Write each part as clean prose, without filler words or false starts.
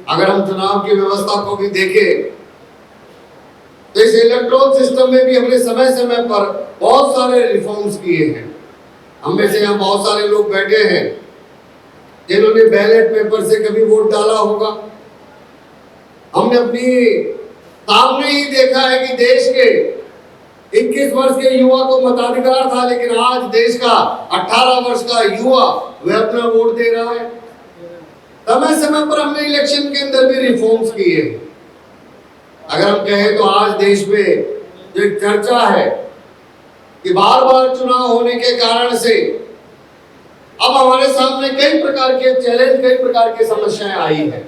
अगर हम चुनाव की व्यवस्था को भी देखें तो इस इलेक्ट्रोल सिस्टम में भी हमने समय समय पर बहुत सारे रिफॉर्म्स किए हैं। हम में से यहाँ बहुत सारे लोग बैठे हैं जिन्होंने बैलेट पेपर से कभी वोट डाला होगा। हमने अपनी सामने ही देखा है कि देश के 21 वर्ष के युवा को मताधिकार था, लेकिन आज देश का 18 वर्ष का युवा वह अपना वोट दे रहा है। समय समय पर हमने इलेक्शन के अंदर भी रिफॉर्म्स किए। अगर हम कहें तो आज देश में जो एक चर्चा है कि बार बार चुनाव होने के कारण से अब हमारे सामने कई प्रकार के चैलेंज, कई प्रकार की समस्याएं आई हैं।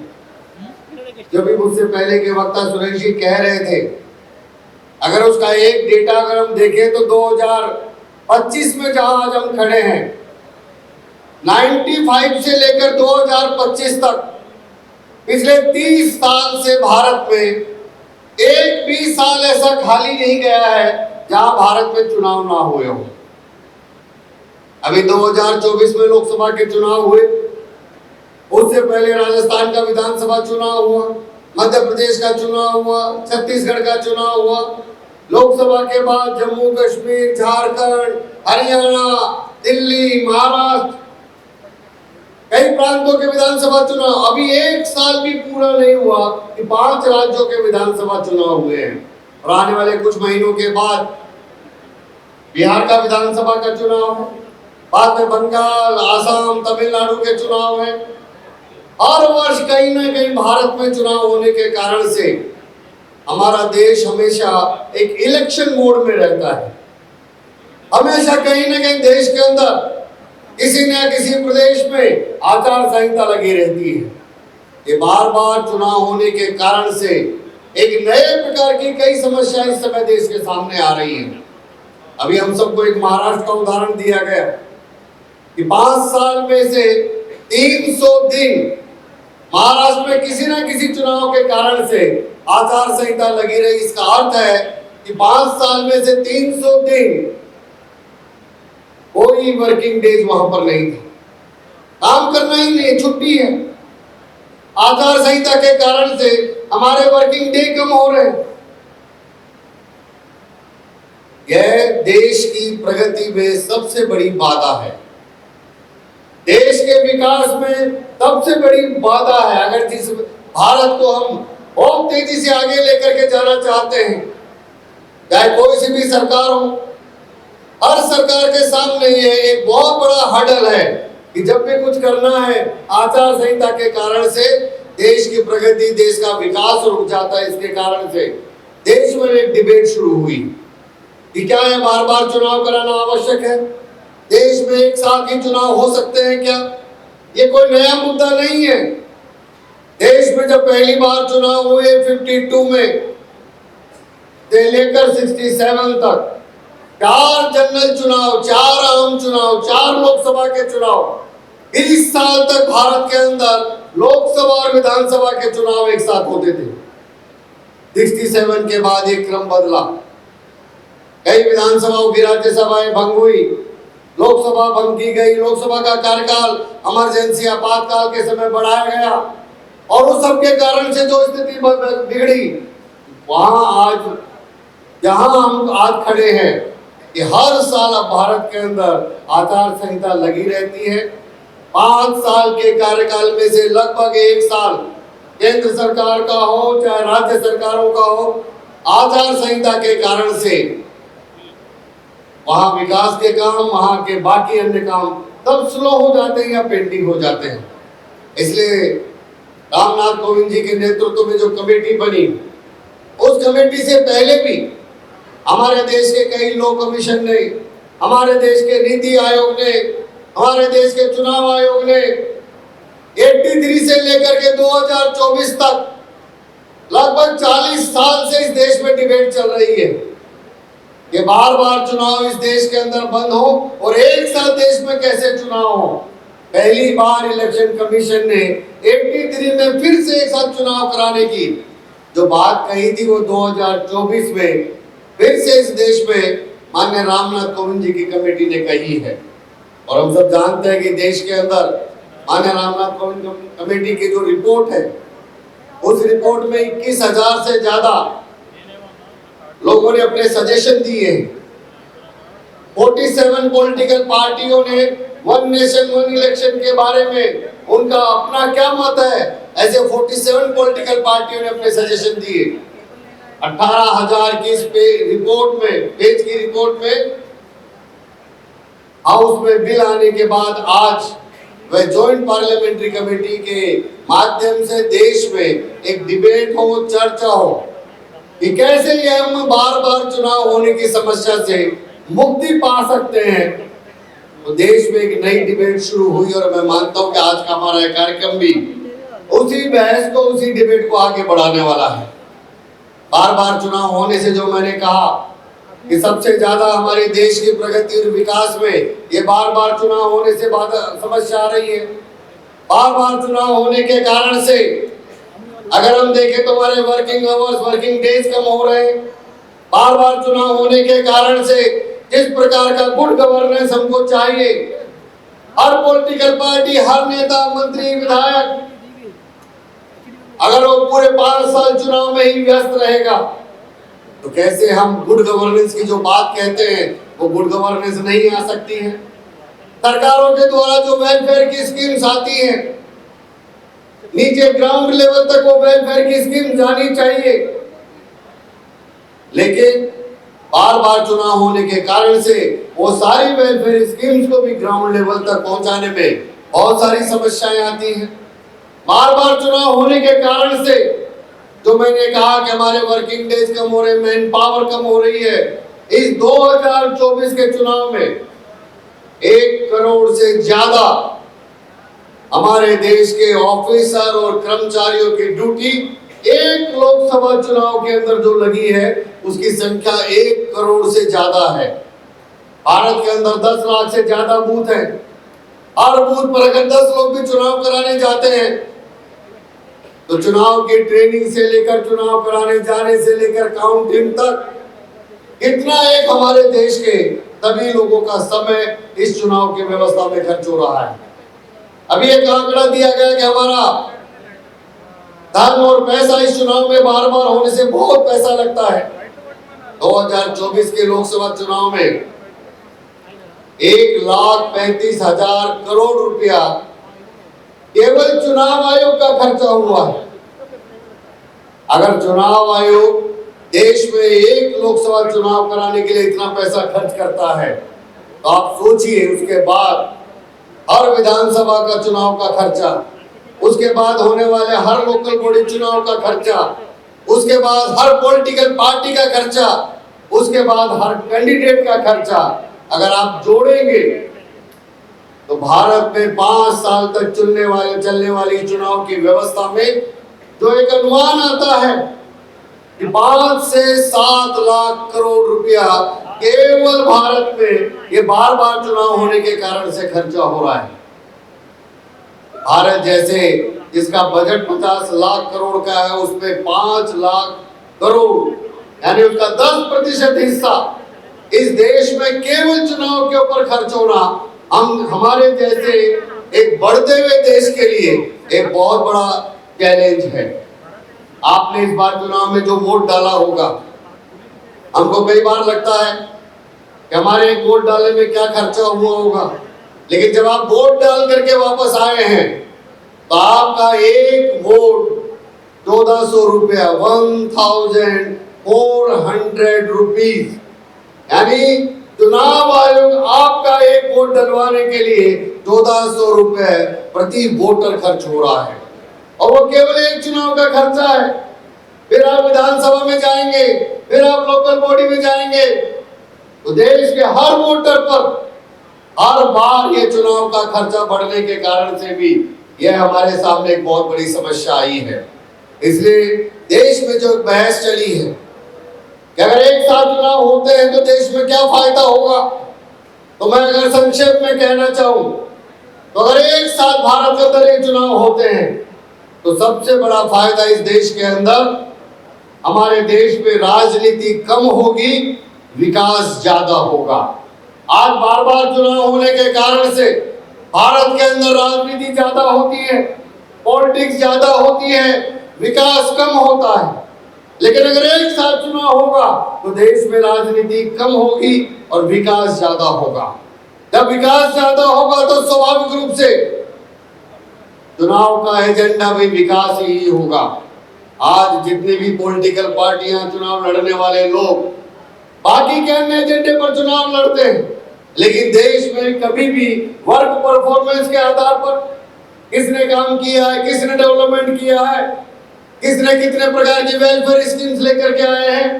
जो भी मुझसे पहले के वक्ता सुरेश जी कह रहे थे, अगर उसका एक डेटा अगर हम देखें तो 2025 में जहां आज हम खड़े हैं, 95 से लेकर 2025 तक पिछले 30 साल से भारत में एक भी साल ऐसा खाली नहीं गया है जहां भारत में चुनाव ना हुए हो। अभी 2024 में लोकसभा के चुनाव हुए, उससे पहले राजस्थान का विधानसभा चुनाव हुआ, मध्य प्रदेश का चुनाव हुआ, छत्तीसगढ़ का चुनाव हुआ, लोकसभा के बाद जम्मू कश्मीर, झारखंड, हरियाणा, दिल्ली, महाराष्ट्र, कई प्रांतों के विधानसभा चुनाव। अभी एक साल भी पूरा नहीं हुआ कि 5 राज्यों के विधानसभा चुनाव हुए हैं और आने वाले कुछ महीनों के बाद बिहार का विधानसभा का चुनाव है, बाद में बंगाल, आसाम, तमिलनाडु के चुनाव है। हर वर्ष कहीं ना कहीं भारत में चुनाव होने के कारण से हमारा देश हमेशा एक इलेक्शन मोड में रहता है। हमेशा कहीं ना कहीं देश के अंदर किसी न किसी प्रदेश में आचार संहिता लगी रहती है। ये बार बार चुनाव होने के कारण से एक नए प्रकार की कई समस्याएं इस समय देश के सामने आ रही हैं। अभी हम सबको एक महाराष्ट्र का उदाहरण दिया गया कि 5 साल में से 300 दिन महाराष्ट्र में किसी न किसी चुनाव के कारण से आचार संहिता लगी रही। इसका अर्थ है कि 5 साल में से 300 दिन कोई वर्किंग डेज वहां पर नहीं था, काम करना ही नहीं, छुट्टी है। आचार संहिता के कारण से हमारे वर्किंग डे कम हो रहे हैं। यह देश की प्रगति में सबसे बड़ी बाधा है, देश के विकास में सबसे बड़ी बाधा है। अगर जिस भारत को हम बहुत तेजी से आगे लेकर के जाना चाहते हैं, चाहे कोई सी भी सरकार हो, हर सरकार के सामने ये एक बहुत बड़ा हर्डल है कि जब भी कुछ करना है आचार संहिता के कारण से देश की प्रगति, देश का विकास रुक जाता है। इसके कारण से देश में एक डिबेट शुरू हुई कि क्या है बार बार चुनाव कराना आवश्यक है, देश में एक साथ ही चुनाव हो सकते हैं क्या? ये कोई नया मुद्दा नहीं है। देश में जब पहली बार चुनाव हुए 52 में से लेकर 67 तक 4 जनरल चुनाव, 4 आम चुनाव, 4 लोकसभा के चुनाव, 20 साल तक भारत के अंदर लोकसभा और विधानसभा के चुनाव एक साथ होते थे। 67 के बाद एक क्रम बदला, कई विधानसभाओं की राज्यसभाएं भंग हुई, लोकसभा भंग की गई, लोकसभा का कार्यकाल इमरजेंसी आपातकाल के समय बढ़ाया गया और उस सब के कारण से जो स्थिति बिगड़ी, वहां आज जहां हम आज खड़े हैं कि हर साल अब भारत के अंदर आचार संहिता लगी रहती है। 5 साल के कार्यकाल में से लगभग 1 साल केंद्र सरकार का हो चाहे राज्य सरकारों का हो, आचार संहिता के कारण से वहां विकास के काम, वहां के बाकी अन्य काम सब स्लो हो जाते हैं या पेंडिंग हो जाते हैं। इसलिए रामनाथ कोविंद जी के नेतृत्व में जो कमेटी बनी, उस कमेटी से पहले भी हमारे देश के कई लॉ कमीशन ने, हमारे देश के नीति आयोग ने, हमारे देश के चुनाव आयोग ने 83 से लेकर के 2024 तक लगभग 40 साल से इस देश में डिबेट चल रही है कि बार बार चुनाव इस देश के अंदर बंद हो और एक साथ देश में कैसे चुनाव हो। पहली बार इलेक्शन कमीशन ने 83 में फिर से एक साथ चुनाव कराने की जो बात कही थी, वो 2024 में फिर से इस देश में माननीय रामनाथ कोविंद जी की कमेटी ने कही है। और हम सब जानते हैं कि देश के अंदर माननीय रामनाथ कोविंद कमेटी की जो रिपोर्ट है उस रिपोर्ट में 21,000 से ज्यादा लोगों ने अपने सजेशन दिए। 47 पॉलिटिकल पार्टियों ने वन नेशन वन इलेक्शन के बारे में उनका अपना क्या मत है, ऐसे 47 पॉलिटिकल पार्टियों ने अपने सजेशन दिए। 18,000 की इस रिपोर्ट में, पेज की रिपोर्ट में हाउस में बिल आने के बाद आज वह जॉइंट पार्लियामेंट्री कमेटी के माध्यम से देश में एक डिबेट हो, चर्चा हो कि कैसे ये हम बार बार चुनाव होने की समस्या से मुक्ति पा सकते हैं। तो देश में एक नई डिबेट शुरू हुई और मैं मानता हूं कि आज का हमारा कार्यक्रम भी उसी बहस को, उसी डिबेट को आगे बढ़ाने वाला है। बार बार चुनाव होने से जो मैंने कहा कि सबसे ज्यादा हमारे देश की प्रगति और विकास में ये बार बार चुनाव होने से समस्या आ रही है। बार बार चुनाव होने के कारण से अगर हम देखें तो हमारे वर्किंग आवर्स, वर्किंग डेज कम हो रहे हैं। बार बार चुनाव होने के कारण से जिस प्रकार का गुड गवर्नेंस हमको चाहिए, हर पॉलिटिकल पार्टी, हर नेता, मंत्री, विधायक अगर वो पूरे 5 साल चुनाव में ही व्यस्त रहेगा तो कैसे हम गुड गवर्नेंस की जो बात कहते हैं वो गुड गवर्नेंस नहीं आ सकती है। सरकारों के द्वारा जो वेलफेयर की स्कीम्स आती हैं, नीचे ग्राउंड लेवल तक वो वेलफेयर की स्कीम जानी चाहिए, लेकिन बार बार चुनाव होने के कारण से वो सारी वेलफेयर स्कीम्स को भी ग्राउंड लेवल तक पहुंचाने में बहुत सारी समस्याएं आती हैं। बार बार चुनाव होने के कारण से जो मैंने कहा कि हमारे वर्किंग डेज कम हो रहे, मैन पावर कम हो रही है। इस 2024 के चुनाव में 1 करोड़ से ज्यादा हमारे देश के ऑफिसर और कर्मचारियों की ड्यूटी एक लोकसभा चुनाव के अंदर जो लगी है उसकी संख्या 1 करोड़ से ज्यादा है। भारत के अंदर 10 लाख से ज्यादा बूथ हैं। हर बूथ पर अगर 10 लोग भी चुनाव कराने जाते हैं तो चुनाव की ट्रेनिंग से लेकर चुनाव कराने जाने से लेकर काउंटिंग तक इतना एक हमारे देश के सभी लोगों का समय इस चुनाव की व्यवस्था में खर्च हो रहा है। अभी एक आंकड़ा दिया गया कि हमारा धन और पैसा इस चुनाव में बार बार होने से बहुत पैसा लगता है। 2024 के लोकसभा चुनाव में 1,35,000 करोड़ रुपया केवल चुनाव आयोग का खर्चा हुआ है। अगर चुनाव आयोग देश में एक लोकसभा चुनाव कराने के लिए इतना पैसा खर्च करता है तो आप सोचिए उसके बाद हर विधानसभा का चुनाव का खर्चा, उसके बाद होने वाले हर लोकल बॉडी चुनाव का खर्चा, उसके बाद हर पॉलिटिकल पार्टी का खर्चा, उसके बाद हर कैंडिडेट का खर्चा अगर आप जोड़ेंगे तो भारत में 5 साल तक चलने वाली चुनाव की व्यवस्था में जो एक अनुमान आता है कि 5 से 7 लाख करोड़ रुपया केवल भारत में ये बार बार चुनाव होने के कारण से खर्चा हो रहा है। भारत जैसे जिसका बजट 50 लाख करोड़ का है उसमें 5 लाख करोड़ यानी उसका 10% हिस्सा इस देश में केवल चुनाव के ऊपर खर्च होना हमारे जैसे एक बढ़ते हुए देश के लिए एक बहुत बड़ा चैलेंज है। आपने इस बार चुनाव में जो वोट डाला होगा, हमको कई बार लगता है कि हमारे एक वोट डालने में क्या खर्चा हुआ होगा, लेकिन जब आप वोट डाल करके वापस आए हैं तो आपका एक वोट 1400 रुपया 1400 रुपीज, यानी चुनाव आयोग आपका एक वोट डलवाने के लिए 1400 रुपए प्रति वोटर खर्च हो रहा है और वो केवल एक चुनाव का खर्चा है। फिर आप विधानसभा में जाएंगे, फिर आप लोकल बॉडी में जाएंगे तो देश के हर वोटर पर हर बार ये चुनाव का खर्चा बढ़ने के कारण से भी यह हमारे सामने एक बहुत बड़ी समस्या आई है। इसलिए देश में जो बहस चली है कि अगर एक साथ चुनाव होते हैं तो देश में क्या फायदा होगा, तो मैं अगर संक्षेप में कहना चाहूं तो अगर एक साथ भारत के अंदर एक चुनाव होते हैं तो सबसे बड़ा फायदा इस देश के अंदर हमारे देश में राजनीति कम होगी, विकास ज्यादा होगा। आज बार बार चुनाव होने के कारण से भारत के अंदर राजनीति ज्यादा होती है, पॉलिटिक्स ज्यादा होती है, विकास कम होता है। लेकिन अगर एक साथ चुनाव होगा तो देश में राजनीति कम होगी और विकास ज्यादा होगा। जब विकास ज्यादा होगा तो स्वाभाविक रूप से चुनाव का एजेंडा भी विकास ही होगा। आज जितनी भी पॉलिटिकल पार्टियां, चुनाव लड़ने वाले लोग बाकी के अन्य एजेंडे पर चुनाव लड़ते हैं, लेकिन देश में कभी भी वर्क परफॉर्मेंस के आधार पर किसने काम किया है, किसने डेवलपमेंट किया है, किसने कितने प्रकार की वेलफेयर स्कीम्स लेकर के आए हैं,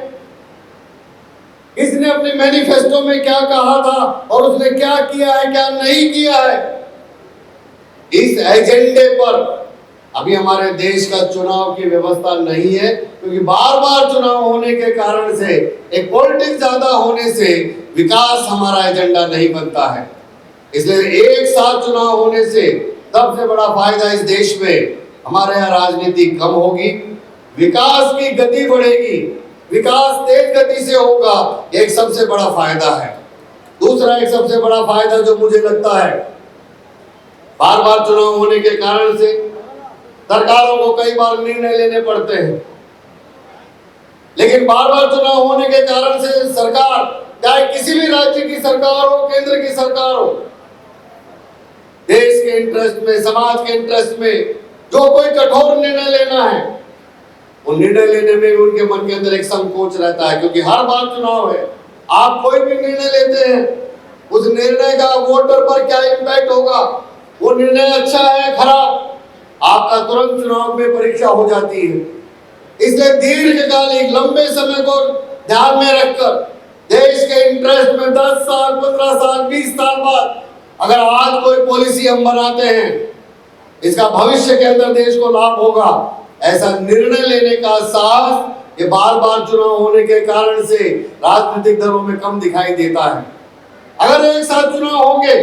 किसने अपने मैनिफेस्टो में क्या कहा था और उसने क्या किया है, क्या नहीं किया है, इस एजेंडे पर अभी हमारे देश का चुनाव की व्यवस्था नहीं है। क्योंकि बार बार चुनाव होने के कारण से, एक पॉलिटिक्स ज्यादा होने से विकास हमारा एजेंडा नहीं बनता है। इसलिए एक साथ चुनाव होने से सबसे बड़ा फायदा इस देश में हमारे यहाँ राजनीति कम होगी, विकास की गति बढ़ेगी, विकास तेज गति से होगा, एक सबसे बड़ा फायदा है। दूसरा एक सबसे बड़ा फायदा जो मुझे लगता है, बार बार चुनाव होने के कारण से सरकारों को कई बार निर्णय लेने पड़ते हैं, लेकिन बार बार चुनाव होने के कारण से सरकार, चाहे किसी भी राज्य की सरकार हो, केंद्र की सरकार हो, देश के इंटरेस्ट में, समाज के इंटरेस्ट में जो कोई कठोर निर्णय लेना है, वो निर्णय लेने में भी उनके मन के अंदर एक संकोच रहता है। क्योंकि हर बार चुनाव है, आप कोई भी निर्णय लेते हैं, उस निर्णय का वोटर पर क्या इम्पैक्ट होगा, वो निर्णय अच्छा है खराब, आपका तुरंत चुनाव में परीक्षा हो जाती है। इसलिए दीर्घकालिक लंबे समय को ध्यान में रखकर देश के इंटरेस्ट में 10 साल, 15 साल, 20 साल बाद अगर आज कोई पॉलिसी हम बनाते हैं, इसका भविष्य के अंदर देश को लाभ होगा, ऐसा निर्णय लेने का साहस ये बार बार चुनाव होने के कारण से राजनीतिक दलों में कम दिखाई देता है। अगर एक साथ चुनाव होंगे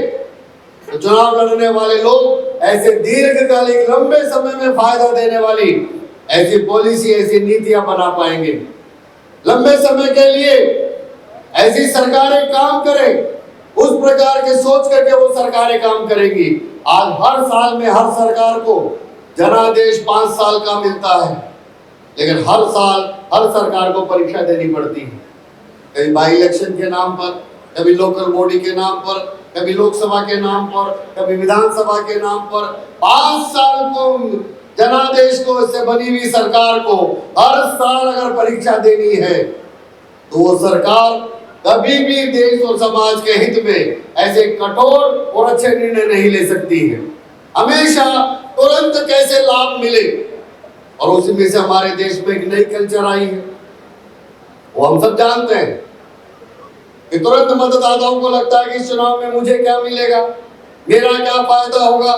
तो चुनाव लड़ने वाले लोग ऐसे दीर्घकालिक लंबे समय में फायदा देने वाली ऐसी पॉलिसी, ऐसी नीतियां बना पाएंगे। लंबे समय के लिए ऐसी सरकारें काम करें, उस प्रकार के सोच करके वो सरकारें काम करेंगी। आज हर साल में हर सरकार को जनादेश 5 साल का मिलता है, लेकिन हर साल हर सरकार को परीक्षा देनी पड़ती है। कभी बाई इलेक्शन के नाम पर, कभी लोकल बॉडी के नाम पर, कभी लोकसभा के नाम पर, कभी विधानसभा के नाम पर। 5 साल को जनादेश को से बनी हुई सरकार को हर साल अगर परीक्षा देनी है तो वो सरकार कभी भी देश और समाज के हित में ऐसे कठोर और अच्छे निर्णय नहीं ले सकती है। हमेशा तुरंत कैसे लाभ मिले, और उसी में से हमारे देश में एक नई कल्चर आई है, वो हम सब जानते हैं कि तुरंत मतदाताओं को लगता है कि इस चुनाव में मुझे क्या मिलेगा, मेरा क्या फायदा होगा,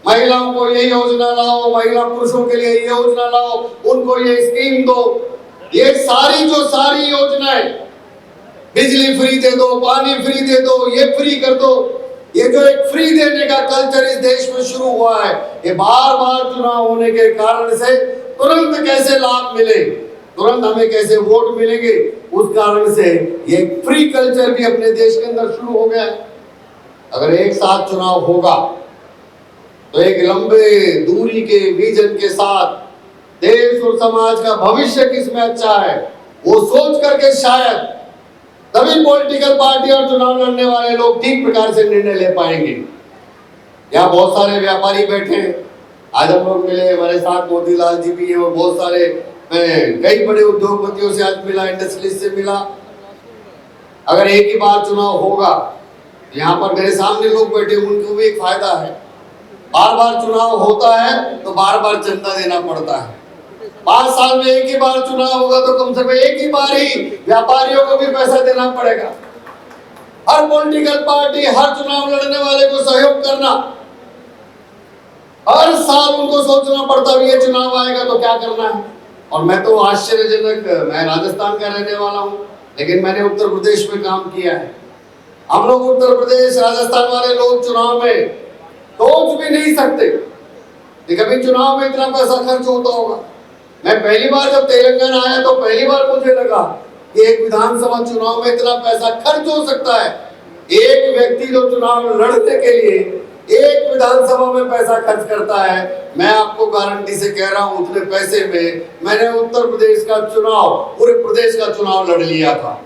महिलाओं को ये योजना लाओ, महिला पुरुषों के लिए ये योजना लाओ, उनको ये स्कीम दो। ये सारी योजनाएं, बिजली फ्री दे दो, पानी फ्री दे दो, ये फ्री कर दो, ये जो एक फ्री देने का कल्चर इस देश में शुरू हुआ है, ये बार बार चुनाव होने के कारण से तुरंत कैसे लाभ मिले, तुरंत हमें कैसे वोट मिलेंगे, उस कारण से ये फ्री कल्चर भी अपने देश के अंदर शुरू हो गया है। अगर एक साथ चुनाव होगा तो एक लंबे दूरी के विजन के साथ देश और समाज का भविष्य किसमें अच्छा है, वो सोच करके शायद तभी पॉलिटिकल पार्टी और चुनाव लड़ने वाले लोग ठीक प्रकार से निर्णय ले पाएंगे। यहाँ बहुत सारे व्यापारी बैठे हैं, आज हम लोग मिले, हमारे साथ मोतीलाल जी भी हैं, और बहुत सारे, मैं कई बड़े उद्योगपतियों से आज मिला, इंडस्ट्रियलिस्ट से मिला। अगर एक ही बार चुनाव होगा, यहाँ पर मेरे सामने लोग बैठे, उनको भी एक फायदा है। बार बार चुनाव होता है तो बार बार चंदा देना पड़ता है। 5 साल में एक ही बार चुनाव होगा तो कम से कम एक ही बार ही व्यापारियों को भी पैसा देना पड़ेगा। हर पॉलिटिकल पार्टी, हर चुनाव लड़ने वाले को सहयोग करना, हर साल उनको सोचना पड़ता है ये चुनाव आएगा तो क्या करना है। और मैं तो आश्चर्यजनक, मैं राजस्थान का रहने वाला हूँ, लेकिन मैंने उत्तर प्रदेश में काम किया है। हम लोग उत्तर प्रदेश, राजस्थान वाले लोग चुनाव में सोच भी नहीं सकते कि कभी चुनाव में इतना पैसा खर्च होता होगा। मैं पहली बार जब तेलंगाना आया तो पहली बार मुझे लगा कि एक विधानसभा चुनाव में इतना पैसा खर्च हो सकता है। एक व्यक्ति जो चुनाव लड़ने के लिए एक विधानसभा में पैसा खर्च करता है। मैं आपको गारंटी से कह रहा हूं उतने पैसे में मैंने उत्तर प्रदेश का चुनाव, पूरे प्रदेश का चुनाव लड़ लिया था।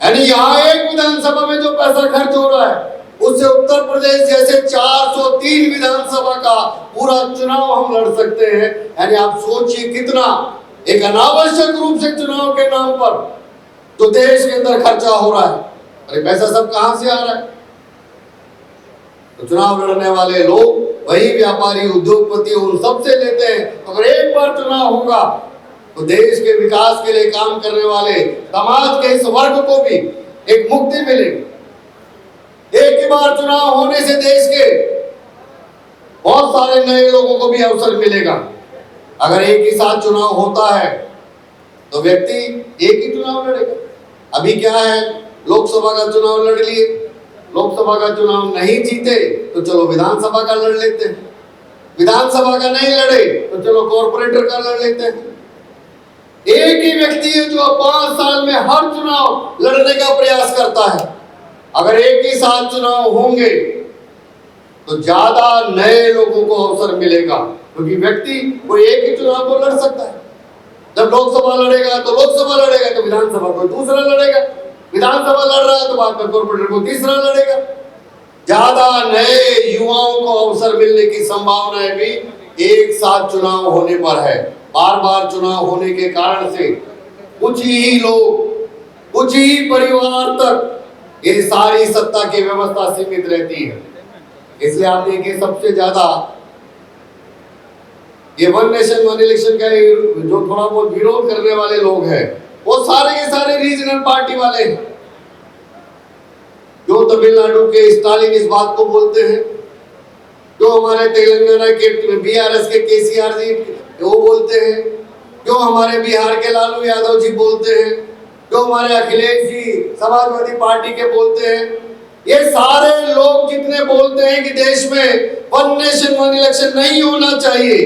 यानी यहाँ एक विधानसभा में जो पैसा खर्च हो रहा है उससे उत्तर प्रदेश जैसे 403 विधानसभा का पूरा चुनाव हम लड़ सकते हैं। यानी आप सोचिए कितना एक अनावश्यक रूप से चुनाव के नाम पर जो देश के अंदर खर्चा हो रहा है, अरे पैसा सब कहां से आ रहा है? तो चुनाव लड़ने वाले लोग वही व्यापारी, उद्योगपति, उन सबसे लेते हैं। अगर एक बार चुनाव होगा तो देश के विकास के लिए काम करने वाले समाज के इस वर्ग को भी एक मुक्ति मिलेगी। एक ही बार चुनाव होने से देश के बहुत सारे नए लोगों को भी अवसर मिलेगा। अगर एक ही साथ चुनाव होता है तो व्यक्ति एक ही चुनाव लड़ेगा। अभी क्या है, लोकसभा का चुनाव लड़ लिए, लोकसभा का चुनाव नहीं जीते तो चलो विधानसभा का लड़ लेते हैं, विधानसभा का नहीं लड़े तो चलो कॉर्पोरेटर का लड़ लेते हैं। एक ही व्यक्ति है जो 5 साल में हर चुनाव लड़ने का प्रयास करता है। अगर एक ही साथ चुनाव होंगे तो ज्यादा नए लोगों को अवसर मिलेगा, क्योंकि व्यक्ति कोई एक ही चुनाव को लड़ सकता है। जब लोकसभा लड़ेगा तो लोकसभा लड़ेगा, तो विधानसभा कोई दूसरा लड़ेगा, विधानसभा लड़ रहा है तो बाद में कॉर्पोरेटर को तीसरा लड़ेगा। ज्यादा नए युवाओं को अवसर मिलने की संभावनाएं भी एक साथ चुनाव होने पर है। बार बार चुनाव होने के कारण से कुछ ही लोग, कुछ ही परिवार तक ये सारी सत्ता की व्यवस्था सीमित रहती है। इसलिए आप देखिए सबसे ज्यादा ये वन नेशन वन इलेक्शन का जो थोड़ा बहुत विरोध करने वाले लोग हैं वो सारे के सारे रीजनल पार्टी वाले हैं। जो तमिलनाडु के स्टालिन इस बात को बोलते हैं, जो हमारे तेलंगाना के बीआरएस के केसीआर जी वो बोलते हैं, जो हमारे बिहार के लालू यादव जी बोलते हैं, जो हमारे अखिलेश जी समाजवादी पार्टी के बोलते हैं, ये सारे लोग जितने बोलते हैं कि देश में वन नेशन वन इलेक्शन नहीं होना चाहिए,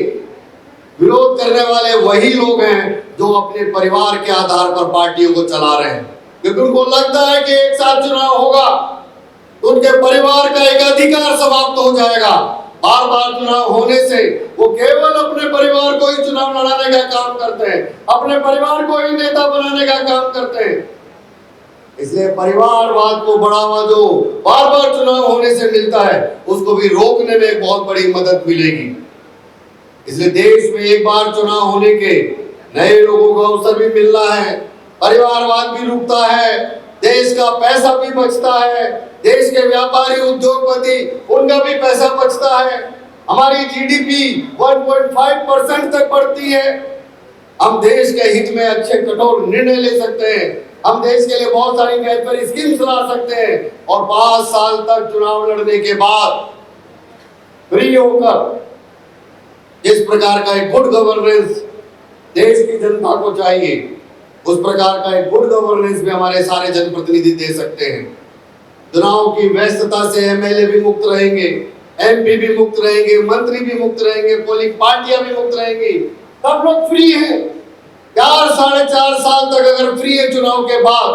विरोध करने वाले वही लोग हैं जो अपने परिवार के आधार पर पार्टियों को चला रहे हैं। क्योंकि उनको लगता है कि एक साथ चुनाव होगा तो उनके परिवार का एक अधिकार समाप्त हो जाएगा। बार बार चुनाव होने से वो केवल अपने परिवार को ही चुनाव लड़ाने का काम करते हैं, अपने परिवार को ही नेता बनाने का काम करते हैं। इसलिए परिवारवाद को बढ़ावा जो बार बार चुनाव होने से मिलता है उसको भी रोकने में बहुत बड़ी मदद मिलेगी। इसलिए देश में एक बार चुनाव होने के नए लोगों को अवसर भी मिल रहा है, परिवारवाद भी रुकता है, देश का पैसा भी बचता है, देश के व्यापारी उद्योगपति उनका भी पैसा बचता है, हमारी जीडीपी 1.5% तक बढ़ती है। हम देश के हित में अच्छे कठोर निर्णय ले सकते हैं, हम देश के लिए बहुत सारी वेलफेयर स्कीम्स ला सकते हैं और 5 साल तक चुनाव लड़ने के बाद फ्री होकर जिस प्रकार का एक गुड गवर्नेंस देश की जनता को चाहिए उस प्रकार का एक गुड गवर्नेंस भी हमारे सारे जनप्रतिनिधि दे सकते हैं। चुनाव की व्यस्तता से एमएलए भी मुक्त रहेंगे, एमपी भी मुक्त रहेंगे, मंत्री भी मुक्त रहेंगे, पोलिंग पार्टियां भी मुक्त रहेंगी, सब लोग फ्री हैं। 4-4.5 साल तक अगर फ्री है चुनाव के बाद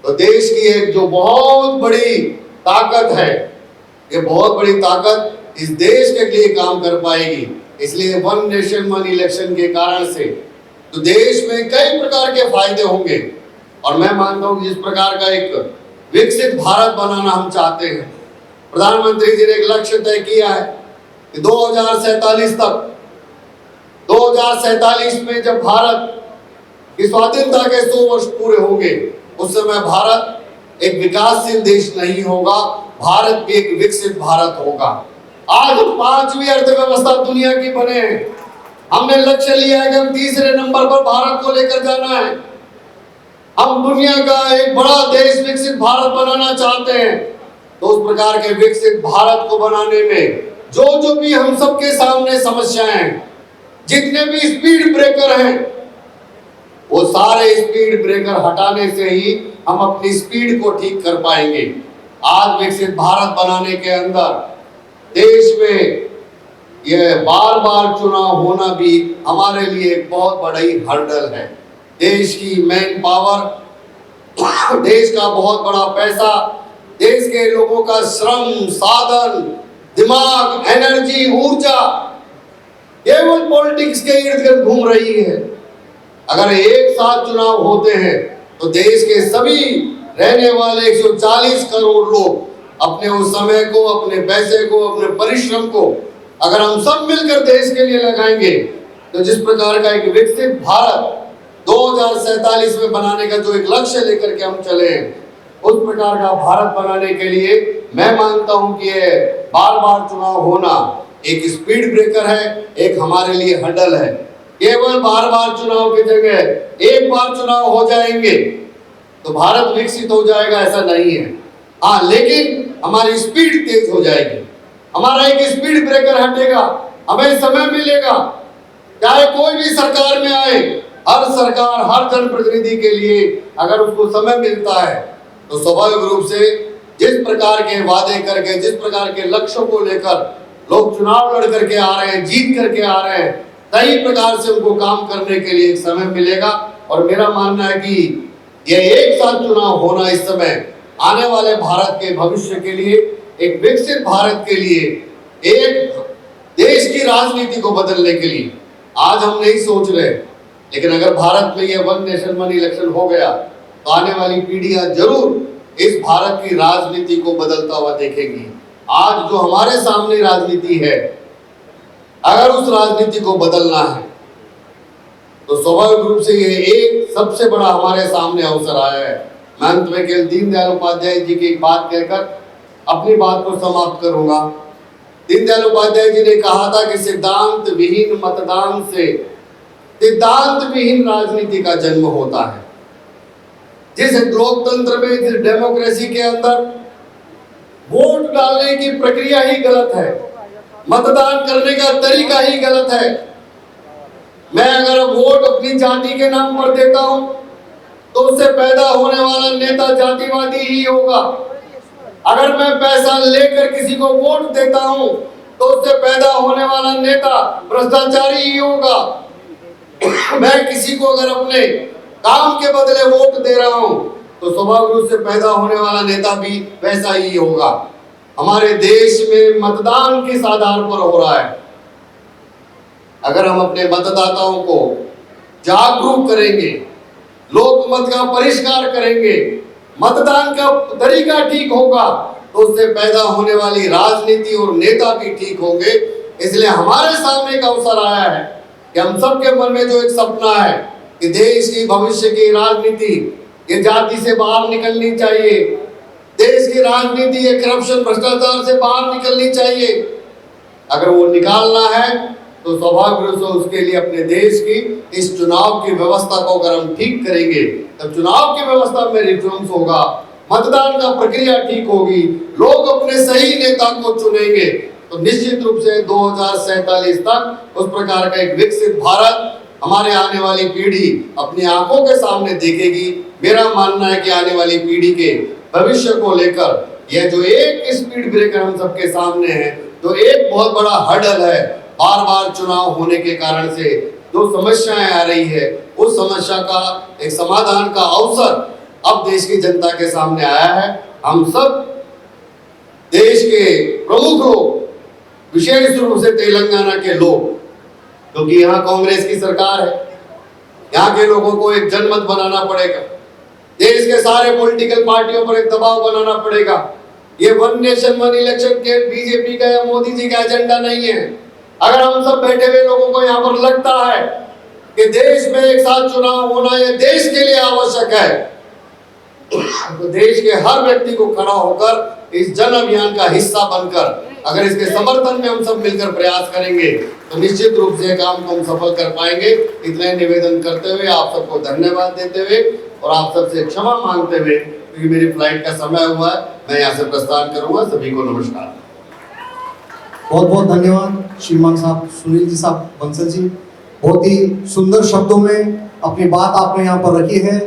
तो देश की एक जो बहुत बड़ी ताकत है, ये बहुत बड़ी ताकत इस देश के लिए काम कर पाएगी। इसलिए वन नेशन वन इलेक्शन के कारण से तो देश में कई प्रकार के फायदे होंगे और मैं मानता हूं जिस प्रकार का एक विकसित भारत बनाना हम चाहते हैं, प्रधानमंत्री जी ने एक लक्ष्य तय किया है कि 2047 में जब भारत की स्वाधीनता के 100 वर्ष पूरे होंगे उस समय भारत एक विकासशील देश नहीं होगा, भारत भी एक विकसित भारत होगा। आज 5वीं अर्थव्यवस्था दुनिया की बने हैं, हमने लक्ष्य लिया है कि हम तीसरे नंबर पर भारत को लेकर जाना है। हम दुनिया का एक बड़ा देश विकसित भारत बनाना चाहते हैं। तो उस प्रकार के विकसित भारत को बनाने में जो भी हम सबके सामने समस्याएं हैं, जितने भी स्पीड ब्रेकर हैं, वो सारे स्पीड ब्रेकर हटाने से ही हम अपनी स्पीड को ठीक कर पाएंगे। आज विकसित भारत बनाने के अंदर देश में यह बार बार चुनाव होना भी हमारे लिए एक बहुत बड़ी हर्डल है। देश की मैन पावर, देश का बहुत बड़ा पैसा देश के लोगों का श्रम, साधन, दिमाग, एनर्जी, ऊर्जा केवल पॉलिटिक्स के इर्द गिर्द घूम रही है। अगर एक साथ चुनाव होते हैं तो देश के सभी रहने वाले 140 करोड़ लोग अपने उस समय को, अपने पैसे को, अपने परिश्रम को अगर हम सब मिलकर देश के लिए लगाएंगे तो जिस प्रकार का एक विकसित भारत 2047 में बनाने का जो एक लक्ष्य लेकर के हम चले हैं, उस प्रकार का भारत बनाने के लिए मैं मानता हूं कि ये बार बार चुनाव होना एक स्पीड ब्रेकर है, एक हमारे लिए हडल है। केवल बार बार चुनाव की जगह एक बार चुनाव हो जाएंगे तो भारत विकसित हो जाएगा, ऐसा नहीं है। हाँ, लेकिन हमारी स्पीड तेज हो जाएगी, हमारा एक स्पीड ब्रेकर हटेगा, हमें समय मिलेगा। चाहे कोई भी सरकार में आए, हर सरकार, हर जनप्रतिनिधि के लिए अगर उसको समय मिलता है तो स्वाभाविक रूप से जिस प्रकार के वादे करके, जिस प्रकार के लक्ष्यों को लेकर लोग चुनाव लड़ करके आ रहे हैं, जीत करके आ रहे हैं, सही प्रकार से उनको काम करने के लिए एक समय मिलेगा। और मेरा मानना है कि यह एक साथ चुनाव होना इस समय आने वाले भारत के भविष्य के लिए, एक विकसित भारत के लिए, एक देश की राजनीति को बदलने के लिए आज हम नहीं सोच रहे, लेकिन अगर भारत में यह वन नेशन वन इलेक्शन हो गया तो आने वाली पीढ़ियां जरूर इस भारत की राजनीति को बदलता हुआ देखेगी। आज जो हमारे सामने राजनीति है, अगर उस राजनीति को बदलना है तो स्वाभाविक रूप से ये एक सबसे बड़ा हमारे सामने अवसर आया है। मैं अंत में केवल दीनदयाल उपाध्याय जी की एक बात कहकर अपनी बात को समाप्त करूंगा। दीनदयाल उपाध्याय जी ने कहा था कि सिद्धांत विहीन मतदान से सिद्धांत विहीन राजनीति का जन्म होता है। जिस लोकतंत्र में, जिस डेमोक्रेसी के अंदर वोट डालने की प्रक्रिया ही गलत है, मतदान करने का तरीका ही गलत है। मैं अगर वोट अपनी जाति के नाम पर देता हूं तो उससे पैदा होने वाला नेता जातिवादी ही होगा। अगर मैं पैसा लेकर किसी को वोट देता हूं तो उससे पैदा होने वाला नेता भ्रष्टाचारी ही होगा। मैं किसी को अगर अपने काम के बदले वोट दे रहा हूं तो स्वाभाविक रूप से पैदा होने वाला नेता भी वैसा ही होगा। हमारे देश में मतदान किस आधार पर हो रहा है? अगर हम अपने मतदाताओं को जागरूक करेंगे, लोकमत का परिष्कार करेंगे, मतदान का तरीका ठीक होगा तो उससे पैदा होने वाली राजनीति और नेता भी ठीक होंगे। इसलिए हमारे सामने एक अवसर आया है कि हम सबके मन में जो एक सपना है कि देश की भविष्य की राजनीति ये जाति से बाहर निकलनी चाहिए, देश की राजनीति ये करप्शन, भ्रष्टाचार से बाहर निकलनी चाहिए। अगर वो निकालना है तो स्वाभाविक रूप से उसके लिए अपने देश की इस चुनाव की व्यवस्था को अगर हम ठीक करेंगे तब चुनाव की व्यवस्था में रिफॉर्म्स होगा, मतदान का प्रक्रिया ठीक होगी, लोग अपने सही नेता को चुनेंगे तो निश्चित रूप से 2047 तक उस प्रकार का एक विकसित भारत हमारे आने वाली पीढ़ी अपनी आंखों के सामने देखेगी। मेरा मानना है कि आने वाली पीढ़ी के भविष्य को लेकर यह जो एक स्पीड ब्रेकर हम सबके सामने है, जो एक बहुत बड़ा हर्डल है, बार बार चुनाव होने के कारण से जो समस्याएं आ रही है, उस समस्या का एक समाधान का अवसर अब देश की जनता के सामने आया है। हम सब देश के प्रमुख लोग, विशेष रूप से तेलंगाना के लोग, क्योंकि यहाँ कांग्रेस की सरकार है, यहाँ के लोगों को एक जनमत बनाना पड़ेगा, देश के सारे पॉलिटिकल पार्टियों पर एक दबाव बनाना पड़ेगा। ये वन नेशन वन इलेक्शन के बीजेपी का या मोदी जी का एजेंडा नहीं है। अगर हम सब बैठे हुए लोगों को यहाँ पर लगता है कि देश में एक साथ चुनाव होना यह देश के लिए आवश्यक है, तो देश के हर व्यक्ति को खड़ा होकर इस जन अभियान का हिस्सा बनकर अगर इसके समर्थन में हम सब मिलकर प्रयास करेंगे तो निश्चित रूप से काम को हम सफल कर पाएंगे। इतना निवेदन करते हुए आप सबको धन्यवाद देते हुए और आप सबसे क्षमा मांगते हुए, क्योंकि मेरी फ्लाइट का समय हुआ है, मैं यहाँ से प्रस्थान करूंगा। सभी को नमस्कार। बहुत बहुत धन्यवाद श्रीमान साहब, सुनील जी साहब, बंसल जी, बहुत ही सुंदर शब्दों में अपनी बात आपने यहाँ पर रखी है।